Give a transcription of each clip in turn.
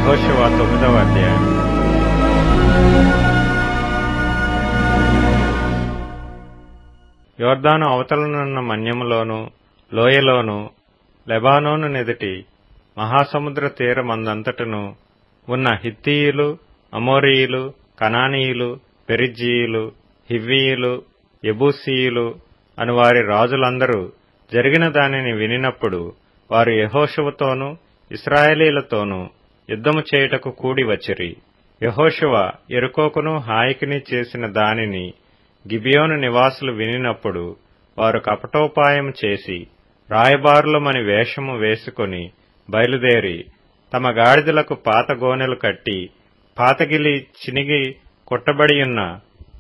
యెహోషువ 9వ అధ్యాయం. యోర్దాను అవతలనున్న మన్యములోను లోయలోను లెబానోను నెదుటి మహాసముద్ర తీరమందంతటను ఉన్న హిత్తీయులు, అమోరీయులు, కనానీయులు, పెరిజ్జీయులు, హివ్వీయులు, యెబూసీయులు అను వారి రాజులందరూ జరిగిన దానిని వినినప్పుడు వారు యెహోషువతోనూ ఇశ్రాయేలీయులతోనూ యుద్ధము చేయుటకు కూడి వచ్చిరి. యెహోషువ యెరికోకును హాయికిని చేసిన దానిని గిబియోను నివాసులు వినినప్పుడు వారు కపటోపాయం చేసి రాయబారులమని వేషము వేసుకొని బయలుదేరి తమ గాడిదలకు పాత గోనెలు కట్టి పాతగిలి చినిగి కొట్టబడియున్న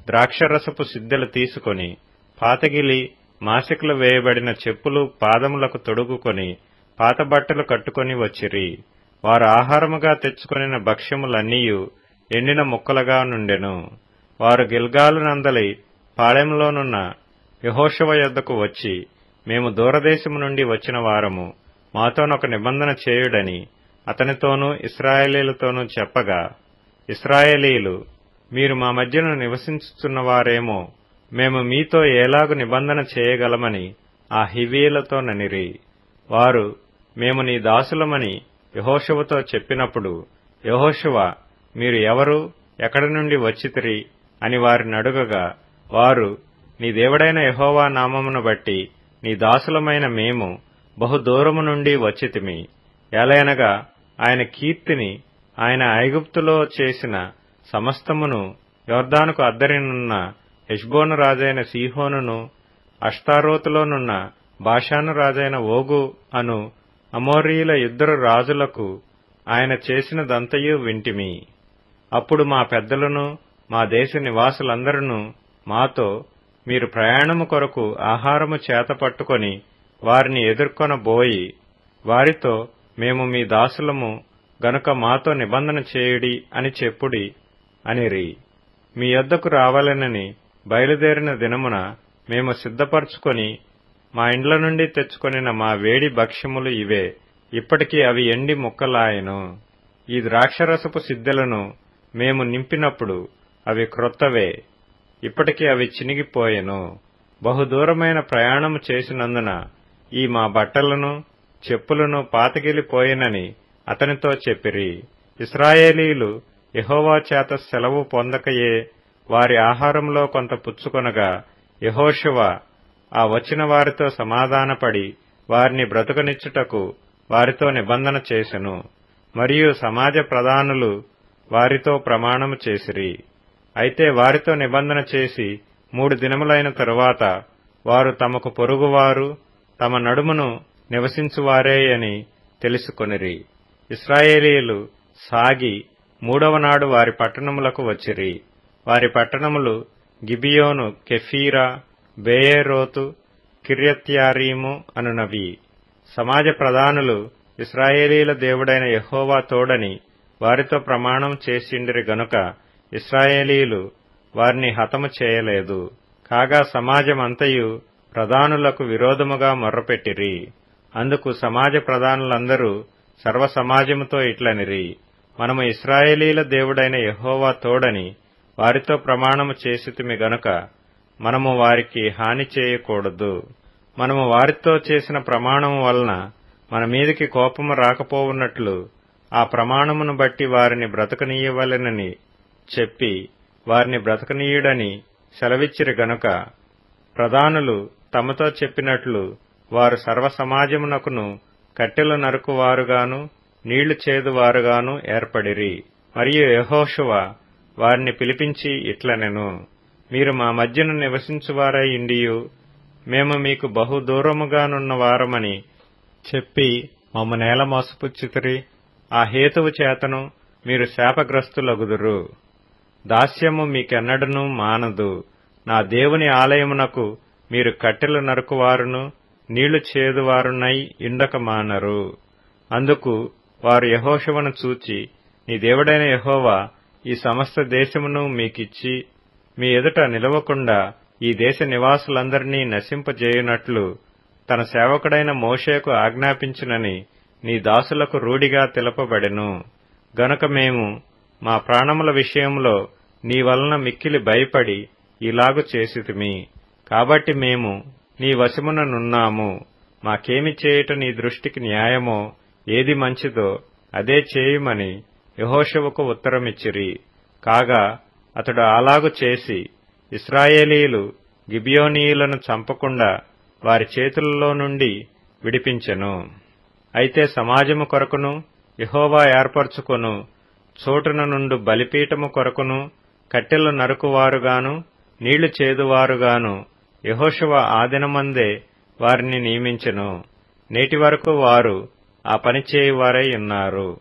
ద్రాక్షరసపు సిద్దెలు తీసుకొని పాతగిలి మాసికలు వేయబడిన చెప్పులు పాదములకు తొడుగుకొని పాత బట్టలు కట్టుకొని వచ్చిరి. వారు ఆహారముగా తెచ్చుకొనిన భక్ష్యములన్నీయు ఎండిన ముక్కలుగా నుండెను. వారు గిల్గాలు నందలి పాళెంలోనున్న యెహోషువ యొద్దకు వచ్చి, మేము దూరదేశము నుండి వచ్చిన వారము, మాతోనొక నిబంధన చేయుడని అతనితోనూ ఇశ్రాయేలీయులతోనూ చెప్పగా, ఇశ్రాయేలీయులు, మీరు మా మధ్యను నివసించుచున్నవారేమో, మేము మీతో ఏలాగు నిబంధన చేయగలమని ఆ హివ్వీయులతో ననిరి. వారు, మేము నీ దాసులమని యెహోషువతో చెప్పినప్పుడు, యెహోషువ, మీరు ఎవరు, ఎక్కడి నుండి వచ్చితిరి అని వారిని అడుగగా, వారు, నీ దేవుడైన యెహోవా నామమును బట్టి నీ దాసులమైన మేము బహుదూరము నుండి వచ్చితిమి. ఏలయనగా ఆయన కీర్తిని, ఆయన ఐగుప్తులో చేసిన సమస్తమును యొర్దానుకు అద్దరినున్న హెష్బోను రాజైన సీహోనును, అష్తారోతులోనున్న బాషాను రాజైన ఓగు అను అమోరీయుల ఇద్దరు రాజులకు ఆయన చేసినదంతయు వింటిమి. అప్పుడు మా పెద్దలను, మా దేశ నివాసులందరూ మాతో, మీరు ప్రయాణము కొరకు ఆహారము చేత పట్టుకొని వారిని ఎదుర్కొనబోయి, వారితో, మేము మీ దాసులము గనుక మాతో నిబంధన చేయుడి అని చెప్పుడి అనిరి. మీ యొద్దకు రావాలనని బయలుదేరిన దినమున మేము సిద్ధపరచుకొని మా ఇండ్ల నుండి తెచ్చుకొనిన మా వేడి భక్ష్యములు ఇవే. ఇప్పటికీ అవి ఎండి ముక్కలాయెను. ఈ ద్రాక్షరసపు సిద్దెలను మేము నింపినప్పుడు అవి క్రొత్తవే. ఇప్పటికీ అవి చినిగిపోయెను. బహుదూరమైన ప్రయాణము చేసినందున ఈ మా బట్టలను చెప్పులను పాతగిలిపోయినని అతనితో చెప్పిరి. ఇశ్రాయేలీయులు యెహోవా చేత సెలవు పొందకయే వారి ఆహారంలో కొంత పుచ్చుకొనగా, యెహోషువ ఆ వచ్చిన వారితో సమాధానపడి వారిని బ్రతుకనిచ్చుటకు వారితో నిబంధన చేసెను. మరియు సమాజ ప్రధానులు వారితో ప్రమాణము చేసిరి. అయితే వారితో నిబంధన చేసి 3 దినములైన తరువాత వారు తమకు పొరుగువారు, తమ నడుమును నివసించువారే అని తెలుసుకొనిరి. ఇశ్రాయేలీయులు సాగి 3వ నాడు వారి పట్టణములకు వచ్చిరి. వారి పట్టణములు గిబియోను, కెఫీరా, బెయేరోతు, కిర్యత్యారీము అనునవి. సమాజ ప్రధానులు ఇశ్రాయేలీయుల దేవుడైన యెహోవా తోడని వారితో ప్రమాణం చేసిండిరి గనుక ఇశ్రాయేలీయులు వారిని హతము చేయలేదు. కాగా సమాజమంతయు ప్రధానులకు విరోధముగా మొర్రపెట్టిరి. అందుకు సమాజ ప్రధానులందరూ సర్వసమాజముతో ఇట్లనిరి, మనము ఇశ్రాయేలీయుల దేవుడైన యెహోవా తోడని వారితో ప్రమాణము చేసితిమి గనుక మనము వారికి హాని చేయకూడదు. మనము వారితో చేసిన ప్రమాణము వలన మన మీదికి కోపము రాకపోవున్నట్లు ఆ ప్రమాణమును బట్టి వారిని బ్రతకనీయవలెనని చెప్పి వారిని బ్రతకనీయుడని సెలవిచ్చిరి గనుక ప్రధానులు తమతో చెప్పినట్లు వారు సర్వసమాజమునకును కట్టెలు నరుకువారుగాను నీళ్లు చేదువారుగాను ఏర్పడిరి. మరియు యెహోషువ వారిని పిలిపించి ఇట్లనెను, మీరు మా మధ్యను నివసించువారై ఇండియు మేము మీకు బహుదూరముగానున్న వారమని చెప్పి మమ్ము నేల మోసపుచ్చితిరి. ఆ హేతువు చేతను మీరు శాపగ్రస్తులగుదురు. దాస్యము మీకెన్నడనూ మానదు. నా దేవుని ఆలయమునకు మీరు కట్టెలు నరుకువారును నీళ్లు చేదువారునై ఇండక మానరు. అందుకు వారు యెహోషువను చూచి, నీ దేవుడైన యెహోవా ఈ సమస్త దేశమును మీకిచ్చి మీ ఎదుట నిలవకుండా ఈ దేశ నివాసులందరినీ నశింపజేయునట్లు తన సేవకుడైన మోషేకు ఆజ్ఞాపించునని నీ దాసులకు రూఢిగా తెలుపబడెను. గనుక మేము మా ప్రాణముల విషయంలో నీ వలన మిక్కిలి భయపడి ఇలాగు చేసితిమి. కాబట్టి మేము నీ వశముననున్నాము. మాకేమి చేయుట నీ దృష్టికి న్యాయమో, ఏది మంచిదో అదే చేయుమని యెహోషువకు ఉత్తరమిచ్చిరి. కాగా అతడు అలాగు చేసి ఇశ్రాయేలీయులు గిబియోనీయులను చంపకుండా వారి చేతులలో నుండి విడిపించెను. అయితే సమాజము కొరకును యెహోవా ఏర్పరచుకొను చోటున నుండు బలిపీఠము కొరకును కట్టెలు నరుకువారుగాను నీళ్లు చేదువారుగాను యెహోషువ ఆ దినమందే వారిని నియమించెను. నేటి వరకు వారు ఆ పని చేయువారై ఉన్నారు.